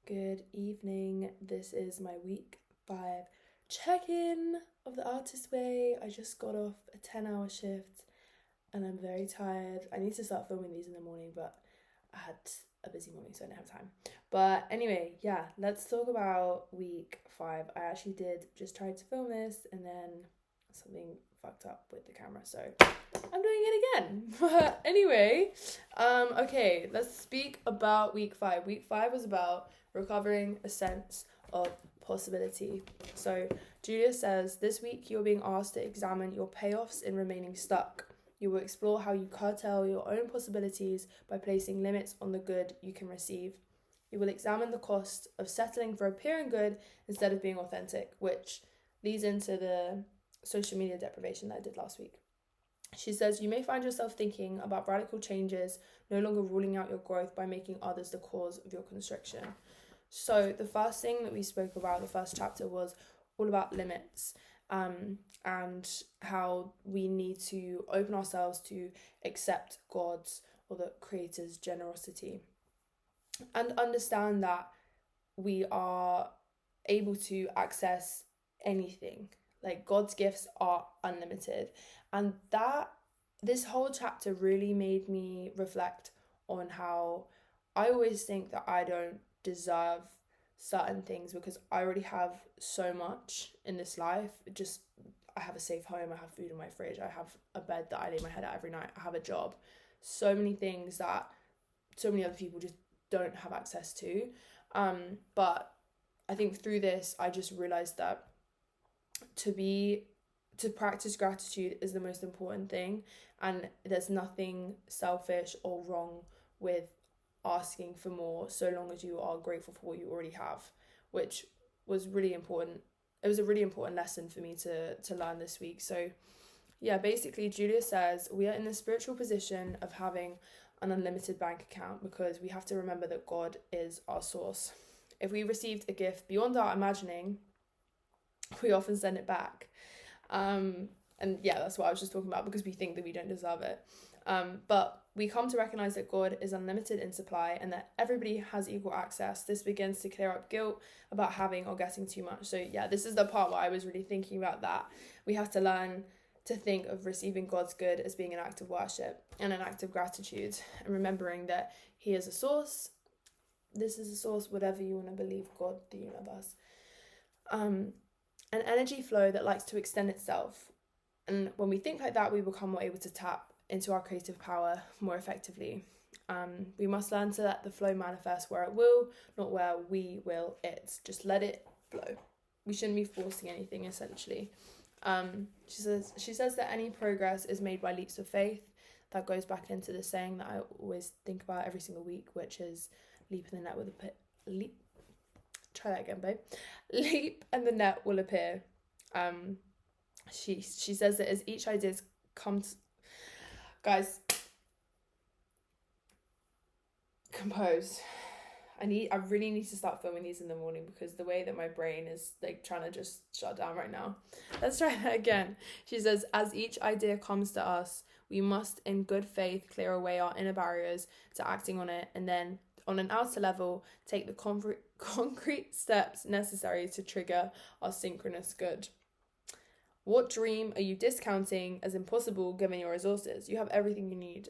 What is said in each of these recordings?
Good evening. This is my week 5 check-in of the Artist Way. I just got off a 10-hour shift and I'm very tired. I need to start filming these in the morning, but I had a busy morning, so I didn't have time. But anyway, yeah, let's talk about week 5. I actually did just try to film this and then something fucked up with the camera, so I'm doing it again. But anyway, okay, let's speak about week 5. Week 5 was about recovering a sense of possibility. So Julia says, this week you're being asked to examine your payoffs in remaining stuck. You will explore how you curtail your own possibilities by placing limits on the good you can receive. You will examine the cost of settling for appearing good instead of being authentic, which leads into the social media deprivation that I did last week. She says, you may find yourself thinking about radical changes, no longer ruling out your growth by making others the cause of your constriction. So the first thing that we spoke about, the first chapter, was all about limits, and how we need to open ourselves to accept God's or the Creator's generosity and understand that we are able to access anything. Like, God's gifts are unlimited. And this whole chapter really made me reflect on how I always think that I don't deserve certain things because I already have so much in this life. I have a safe home, I have food in my fridge, I have a bed that I lay my head at every night, I have a job. So many things that so many other people just don't have access to. But I think through this, I just realized that to practice gratitude is the most important thing, and there's nothing selfish or wrong with asking for more so long as you are grateful for what you already have, which was really important. It was a really important lesson for me to learn this week. So yeah, basically Julia says we are in the spiritual position of having an unlimited bank account because we have to remember that God is our source. If we received a gift beyond our imagining, we often send it back. And yeah, that's what I was just talking about, because we think that we don't deserve it. But we come to recognize that God is unlimited in supply and that everybody has equal access. This begins to clear up guilt about having or getting too much. So yeah, this is the part where I was really thinking about that. We have to learn to think of receiving God's good as being an act of worship and an act of gratitude, and remembering that He is a source. This is a source, whatever you want to believe, God, the universe. An energy flow that likes to extend itself. And when we think like that, we become more able to tap into our creative power more effectively. We must learn to let the flow manifest where it will, not where we will it. Just let it flow. We shouldn't be forcing anything, essentially. She says that any progress is made by leaps of faith. That goes back into the saying that I always think about every single week, which is leap in the net with a leap. Try that again, babe. Leap and the net will appear. She says that as each idea comes, guys, compose. I really need to start filming these in the morning because the way that my brain is like trying to just shut down right now. Let's try that again. She says, as each idea comes to us, we must in good faith clear away our inner barriers to acting on it, and then on an outer level take the concrete steps necessary to trigger our synchronous good. What dream are you discounting as impossible given your resources? You have everything you need.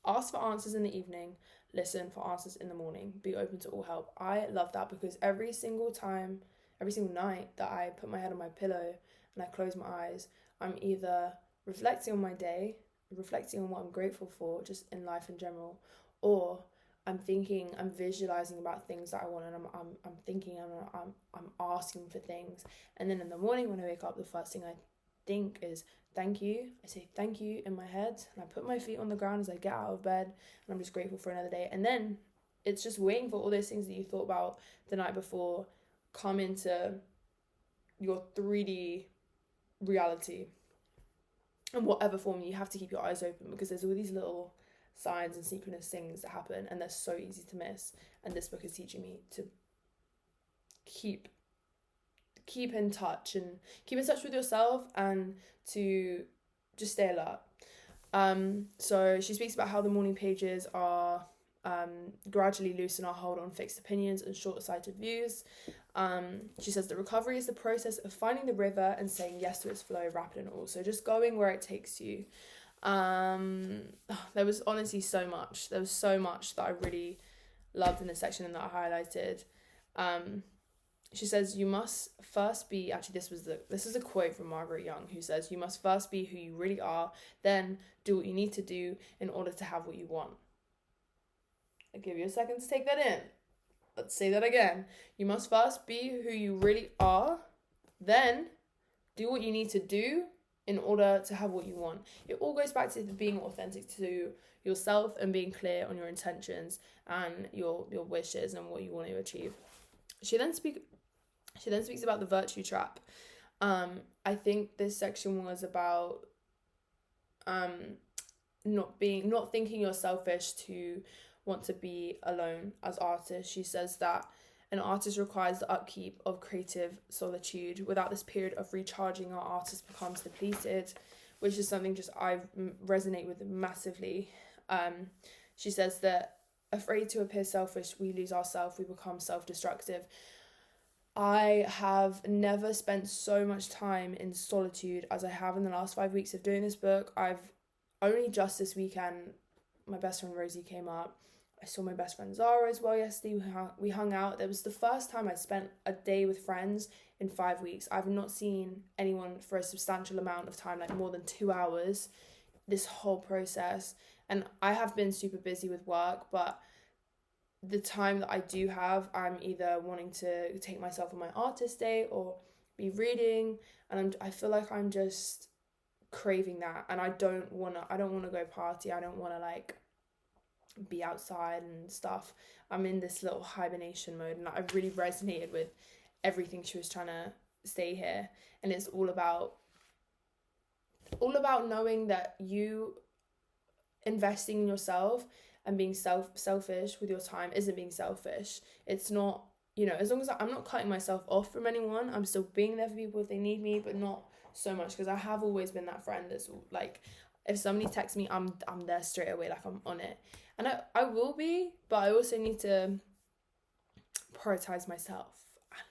Ask for answers in the evening, listen for answers in the morning, be open to all help. I love that because every single night that I put my head on my pillow and I close my eyes, I'm either reflecting on my day, reflecting on what I'm grateful for just in life in general, or I'm visualizing about things that I want, and I'm thinking, I'm asking for things. And then in the morning when I wake up, the first thing I think is thank you. I say thank you in my head, and I put my feet on the ground as I get out of bed, and I'm just grateful for another day. And then it's just waiting for all those things that you thought about the night before come into your 3D reality in whatever form. You have to keep your eyes open because there's all these little signs and synchronous things that happen, and they're so easy to miss. And this book is teaching me to keep in touch with yourself and to just stay alert. So she speaks about how the morning pages are gradually loosen our hold on fixed opinions and short-sighted views. She says that recovery is the process of finding the river and saying yes to its flow, rapid and all. So just going where it takes you. There was honestly so much. There was so much that I really loved in this section and that I highlighted. She says, you must first be, actually this is a quote from Margaret Young, who says, you must first be who you really are, then do what you need to do in order to have what you want. I'll give you a second to take that in. Let's say that again. You must first be who you really are, then do what you need to do in order to have what you want. It all goes back to being authentic to yourself and being clear on your intentions and your wishes and what you want to achieve. She then speaks about the virtue trap. I think this section was about not thinking you're selfish to want to be alone as artists. She says that an artist requires the upkeep of creative solitude. Without this period of recharging, our artist becomes depleted, which is something just I resonate with massively. She says that afraid to appear selfish, we lose ourselves, we become self-destructive. I have never spent so much time in solitude as I have in the last 5 weeks of doing this book. I've only just this weekend, my best friend Rosie came up. I saw my best friend Zara as well yesterday. We hung out. It was the first time I spent a day with friends in 5 weeks. I've not seen anyone for a substantial amount of time, like more than 2 hours, this whole process. And I have been super busy with work, but the time that I do have, I'm either wanting to take myself on my artist day or be reading, and I feel like I'm just craving that, and I don't want to go party. I don't want to like be outside and stuff. I'm in this little hibernation mode, and I really resonated with everything she was trying to say here. And it's all about knowing that you investing in yourself and being selfish with your time isn't being selfish. It's not, as long as I'm not cutting myself off from anyone, I'm still being there for people if they need me, but not so much, because I have always been that friend that's like, if somebody texts me, I'm there straight away, like I'm on it. And I will be, but I also need to prioritize myself and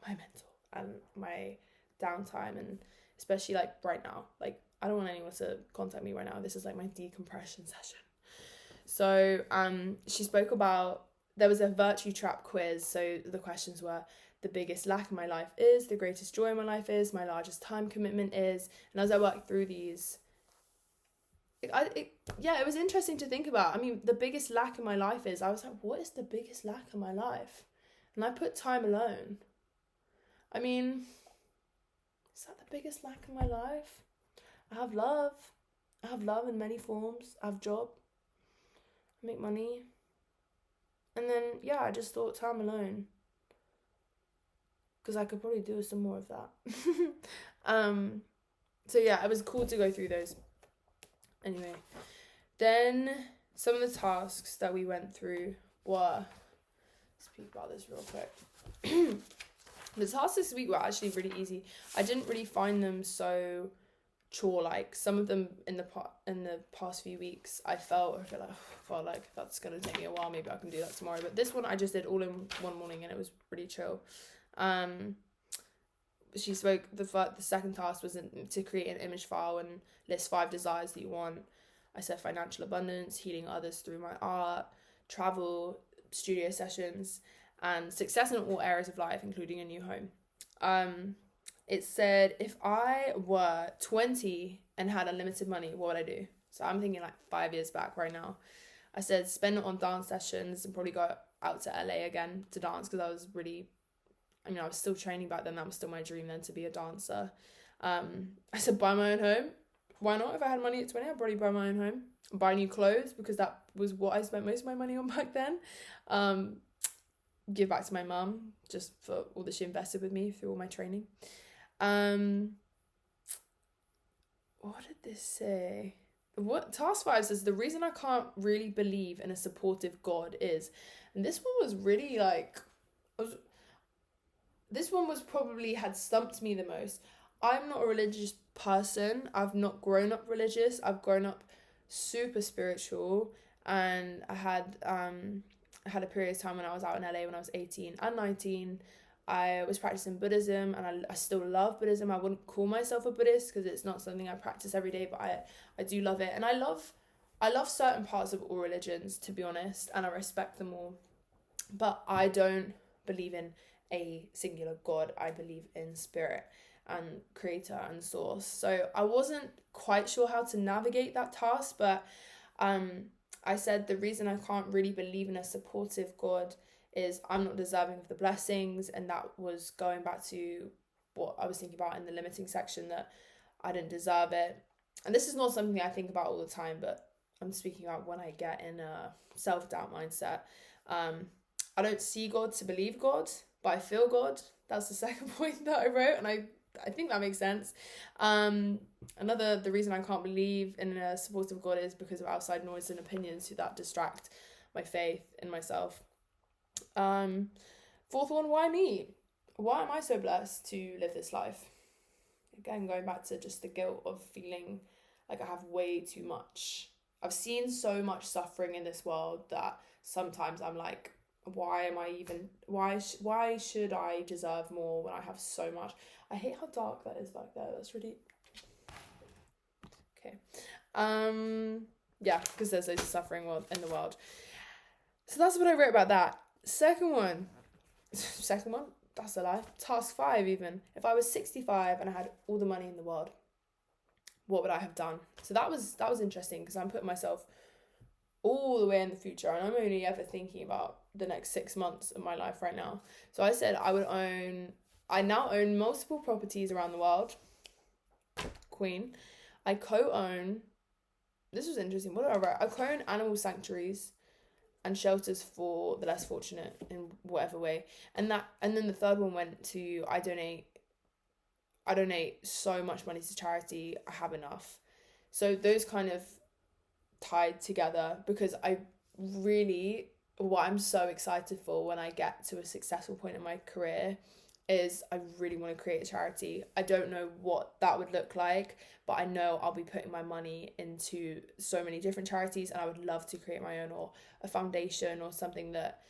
my mental and my downtime, and especially like right now, like I don't want anyone to contact me right now. This is like my decompression session. So she spoke about, there was a virtue trap quiz. So the questions were, the biggest lack in my life is, the greatest joy in my life is, my largest time commitment is. And as I worked through these, it was interesting to think about. I mean, the biggest lack in my life is, I was like, what is the biggest lack in my life? And I put time alone. I mean, is that the biggest lack in my life? I have love. I have love in many forms. I have job. I make money. And then, I just thought time alone. Because I could probably do some more of that. So it was cool to go through those. Anyway, then some of the tasks that we went through were, speak about this real quick. The tasks this week were actually really easy. I didn't really find them so chore-like. Some of them in the past few weeks, I felt like, oh god, like that's gonna take me a while. Maybe I can do that tomorrow. But this one I just did all in one morning, and it was pretty chill. She spoke, the second task was to create an image file and list 5 desires that you want. I said financial abundance, healing others through my art, travel, studio sessions, and success in all areas of life, including a new home. It said, if I were 20 and had unlimited money, what would I do? So I'm thinking like 5 years back right now. I said spend it on dance sessions and probably go out to LA again to dance, because I was still training back then. That was still my dream then, to be a dancer. I said buy my own home. Why not? If I had money at 20, I'd probably buy my own home. Buy new clothes, because that was what I spent most of my money on back then. Give back to my mum, just for all that she invested with me through all my training. What did this say? What task 5 says, the reason I can't really believe in a supportive God is, and this one was really like, this one was probably had stumped me the most. I'm not a religious person. I've not grown up religious. I've grown up super spiritual, And I had a period of time when I was out in LA when I was 18 and 19. I was practicing Buddhism, and I still love Buddhism. I wouldn't call myself a Buddhist because it's not something I practice every day, but I do love it. And I love certain parts of all religions, to be honest, and I respect them all. But I don't believe in a singular God. I believe in spirit and creator and source. So I wasn't quite sure how to navigate that task, but I said the reason I can't really believe in a supportive God is I'm not deserving of the blessings, and that was going back to what I was thinking about in the limiting section, that I didn't deserve it. And this is not something I think about all the time, but I'm speaking about when I get in a self-doubt mindset. I don't see God to believe God, but I feel God. That's the second point that I wrote, and I think that makes sense. The reason I can't believe in a supportive God is because of outside noise and opinions that distract my faith in myself. Fourth one, why me? Why am I so blessed to live this life? Again, going back to just the guilt of feeling like I have way too much. I've seen so much suffering in this world that sometimes I'm like, why should I deserve more when I have so much? I hate how dark that is back there. That's really okay. Yeah, because there's loads of suffering in the world. So that's what I wrote about that. Second one, that's a lie. Task 5 even. If I was 65 and I had all the money in the world, what would I have done? So that was interesting, because I'm putting myself all the way in the future, and I'm only ever thinking about the next 6 months of my life right now. So I said I now own multiple properties around the world. Queen. I co-own, this was interesting, what did I write? I co-own animal sanctuaries and shelters for the less fortunate in whatever way. And then the third one went to I donate so much money to charity. I have enough. So those kind of tied together, because what I'm so excited for when I get to a successful point in my career is I really want to create a charity. I don't know what that would look like, but I know I'll be putting my money into so many different charities, and I would love to create my own, or a foundation, or something that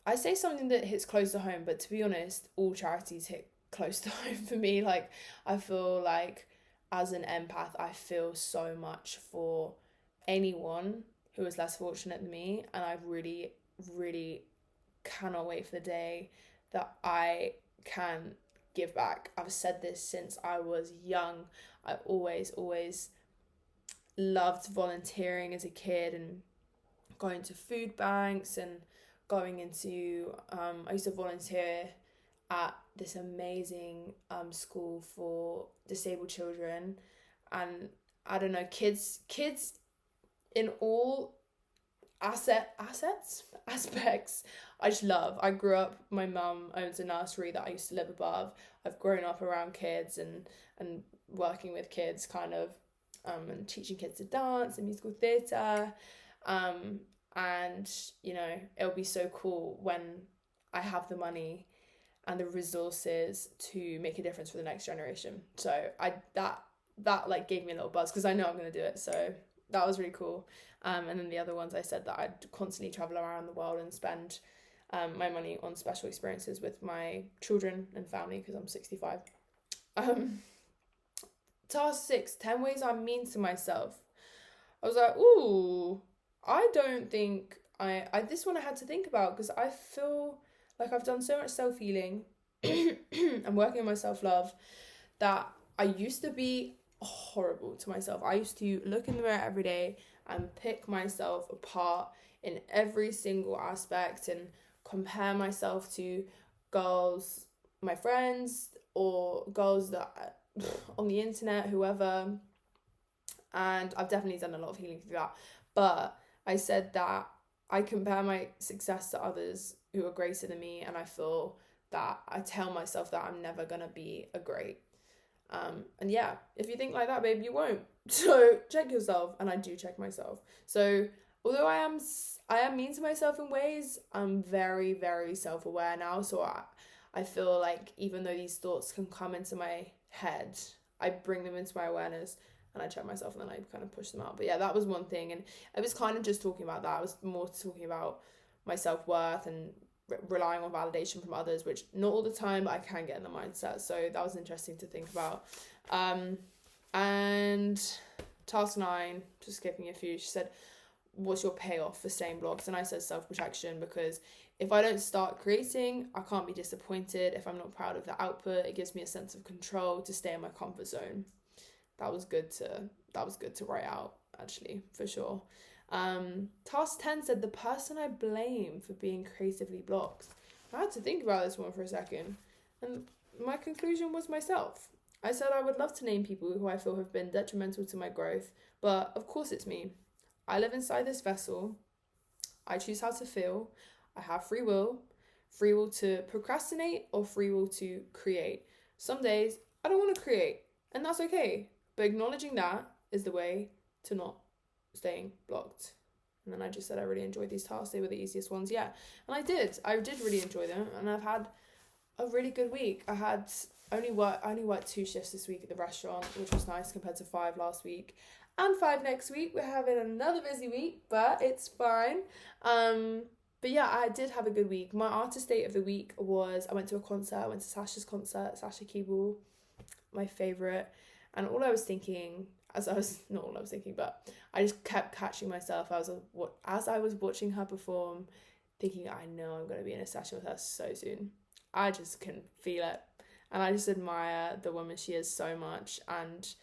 hits close to home. But to be honest, all charities hit close to home for me. Like, I feel like as an empath, I feel so much for anyone who is less fortunate than me, and I really, really cannot wait for the day that I can give back. I've said this since I was young. I always loved volunteering as a kid, and going to food banks, and going into I used to volunteer at this amazing school for disabled children, and I don't know, kids in all aspects I just love. I grew up, my mum owns a nursery that I used to live above. I've grown up around kids and working with kids, kind of, and teaching kids to dance and musical theatre, and you know, it'll be so cool when I have the money and the resources to make a difference for the next generation. So that like gave me a little buzz, because I know I'm going to do it. So that was really cool. And then the other ones, I said that I'd constantly travel around the world and spend my money on special experiences with my children and family, because I'm 65. Task 6, 10 ways I'm mean to myself. I was like, ooh, I don't think this one I had to think about, because I feel like I've done so much self-healing and working on my self-love that I used to be horrible to myself. I used to look in the mirror every day and pick myself apart in every single aspect, and compare myself to girls, my friends, or girls that on the internet, whoever. And I've definitely done a lot of healing through that. But I said that I compare my success to others who are greater than me, and I feel that I tell myself that I'm never gonna be a great. And yeah, if you think like that, babe, you won't. So check yourself, and I do check myself. So although I am mean to myself in ways, I'm very, very self-aware now. So I feel like even though these thoughts can come into my head, I bring them into my awareness, and I check myself, and then I kind of push them out. But yeah, that was one thing, and I was kind of just talking about that. I was more talking about my self-worth and relying on validation from others, which not all the time, but I can get in the mindset. So that was interesting to think about. And task 9, just skipping a few, she said, what's your payoff for staying blocked? And I said self-protection, because if I don't start creating, I can't be disappointed. If I'm not proud of the output, it gives me a sense of control to stay in my comfort zone. That was good to write out, actually, for sure. Task 10 said, the person I blame for being creatively blocked. I had to think about this one for a second, and my conclusion was myself. I said I would love to name people who I feel have been detrimental to my growth, but of course it's me. I live inside this vessel. I choose how to feel. I have free will to procrastinate or free will to create. Some days I don't want to create, and that's okay. But acknowledging that is the way to not staying blocked. And then I just said I really enjoyed these tasks. They were the easiest ones, yeah. And I did really enjoy them, and I've had a really good week. I only worked 2 shifts this week at the restaurant, which was nice compared to 5 last week. And 5 next week. We're having another busy week, but it's fine. But yeah, I did have a good week. My artist date of the week was, I went to a concert. I went to Sasha's concert, Sasha Keeble, my favourite. And not all I was thinking, but I just kept catching myself. As I was watching her perform, thinking, I know I'm going to be in a session with her so soon. I just can feel it. And I just admire the woman she is so much. And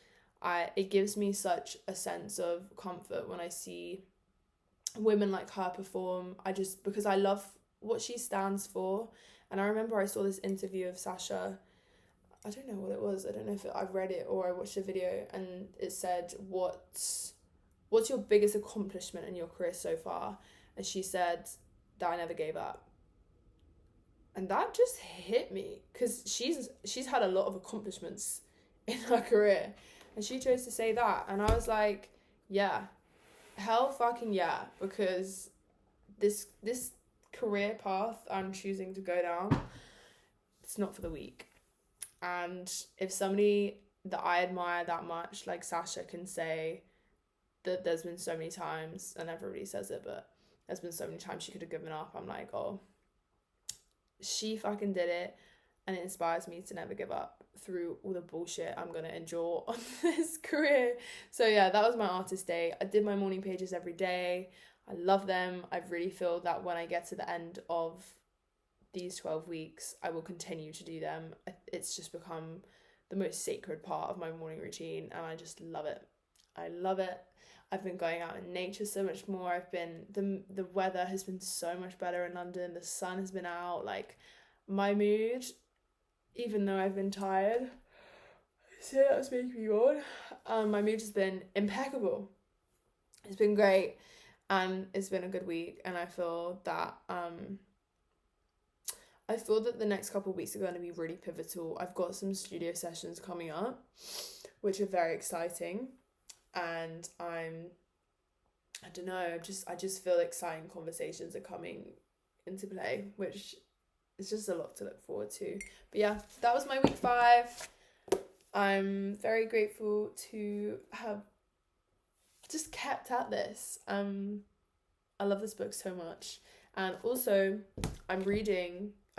it gives me such a sense of comfort when I see women like her perform. Because I love what she stands for. And I remember I saw this interview of Sasha. I don't know what it was. I don't know if I read it or I watched a video, and it said, what's your biggest accomplishment in your career so far? And she said that I never gave up. And that just hit me, because she's had a lot of accomplishments in her career, and she chose to say that. And I was like, yeah, hell fucking yeah, because this career path I'm choosing to go down, it's not for the weak. And if somebody that I admire that much, like Sasha, can say that there's been so many times, and everybody says it, but there's been so many times she could have given up, I'm like, oh, she fucking did it. And it inspires me to never give up through all the bullshit I'm going to endure on this career. So yeah, that was my artist day. I did my morning pages every day. I love them. I really feel that when I get to the end of these 12 weeks, I will continue to do them. It's just become the most sacred part of my morning routine, and I just love it. I love it. I've been going out in nature so much more. The weather has been so much better in London. The sun has been out. Like, my mood, even though I've been tired, so that's making me yawn. My mood has been impeccable. It's been great, and it's been a good week, and I feel that the next couple of weeks are going to be really pivotal. I've got some studio sessions coming up, which are very exciting. And I don't know, I just feel exciting conversations are coming into play, which is just a lot to look forward to. But yeah, that was my week 5. I'm very grateful to have just kept at this. I love this book so much. And also, I'm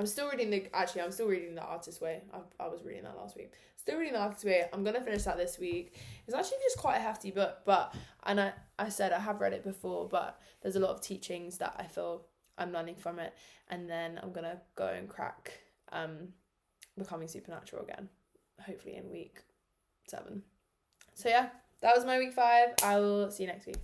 still reading The Artist's Way. I was reading that last week. Still reading The Artist's Way. I'm going to finish that this week. It's actually just quite a hefty book, and I said I have read it before, but there's a lot of teachings that I feel I'm learning from it, and then I'm going to go and crack Becoming Supernatural again, hopefully in week 7. So yeah, that was my week 5. I will see you next week.